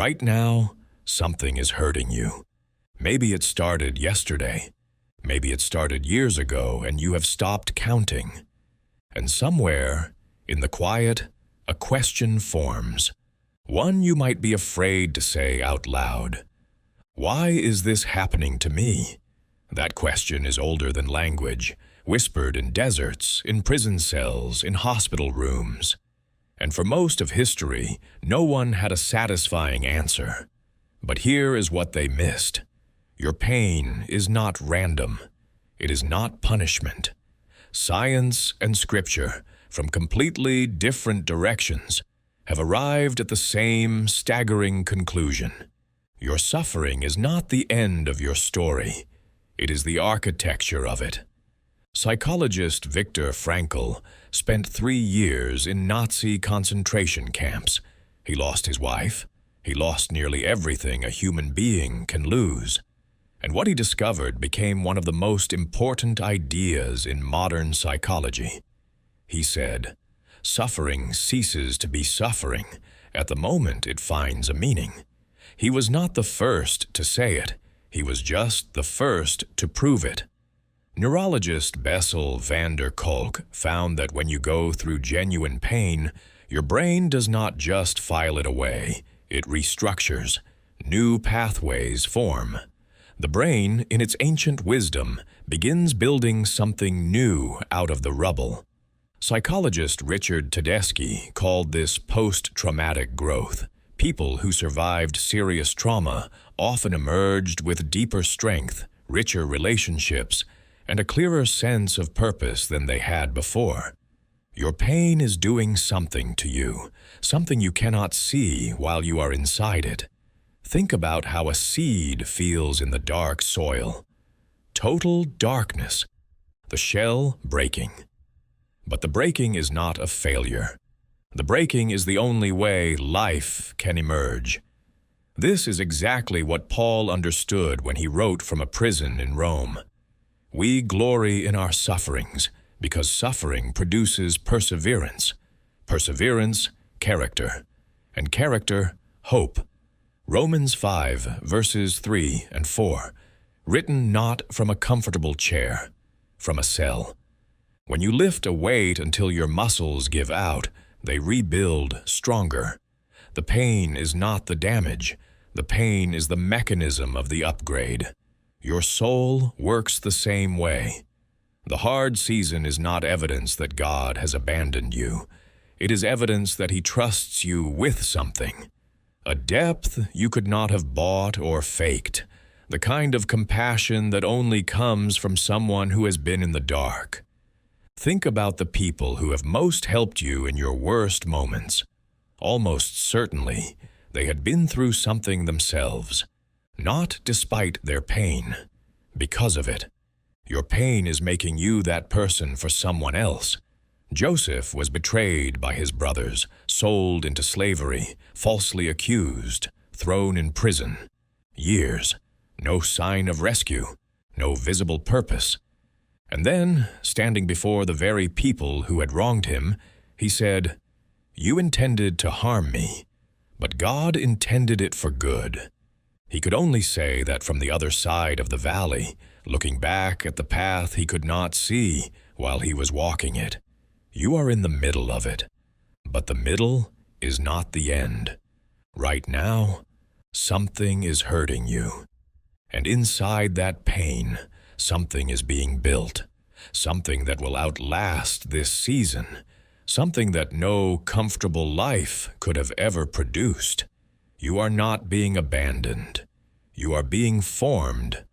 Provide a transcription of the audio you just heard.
Right now, something is hurting you. Maybe it started yesterday. Maybe it started years ago and you have stopped counting. And somewhere, in the quiet, a question forms. One you might be afraid to say out loud. Why is this happening to me? That question is older than language, whispered in deserts, in prison cells, in hospital rooms. And for most of history, no one had a satisfying answer. But here is what they missed. Your pain is not random. It is not punishment. Science and scripture, from completely different directions, have arrived at the same staggering conclusion. Your suffering is not the end of your story. It is the architecture of it. Psychologist Viktor Frankl spent 3 years in Nazi concentration camps. He lost his wife. He lost nearly everything a human being can lose. And what he discovered became one of the most important ideas in modern psychology. He said, "Suffering ceases to be suffering at the moment it finds a meaning." He was not the first to say it. He was just the first to prove it. Neurologist Bessel van der Kolk found that when you go through genuine pain, your brain does not just file it away, it restructures. New pathways form. The brain, in its ancient wisdom, begins building something new out of the rubble. Psychologist Richard Tedeschi called this post-traumatic growth. People who survived serious trauma often emerged with deeper strength, richer relationships, and a clearer sense of purpose than they had before. Your pain is doing something to you, something you cannot see while you are inside it. Think about how a seed feels in the dark soil. Total darkness. The shell breaking. But the breaking is not a failure. The breaking is the only way life can emerge. This is exactly what Paul understood when he wrote from a prison in Rome. We glory in our sufferings because suffering produces perseverance. Perseverance, character. And character, hope. Romans 5, verses 3 and 4. Written not from a comfortable chair, from a cell. When you lift a weight until your muscles give out, they rebuild stronger. The pain is not the damage. The pain is the mechanism of the upgrade. Your soul works the same way. The hard season is not evidence that God has abandoned you. It is evidence that He trusts you with something. A depth you could not have bought or faked. The kind of compassion that only comes from someone who has been in the dark. Think about the people who have most helped you in your worst moments. Almost certainly, they had been through something themselves. Not despite their pain, because of it. Your pain is making you that person for someone else. Joseph was betrayed by his brothers, sold into slavery, falsely accused, thrown in prison. Years, no sign of rescue, no visible purpose. And then, standing before the very people who had wronged him, he said, "You intended to harm me, but God intended it for good." He could only say that from the other side of the valley, looking back at the path he could not see while he was walking it. You are in the middle of it, but the middle is not the end. Right now, something is hurting you. And inside that pain, something is being built, something that will outlast this season, something that no comfortable life could have ever produced. You are not being abandoned. You are being formed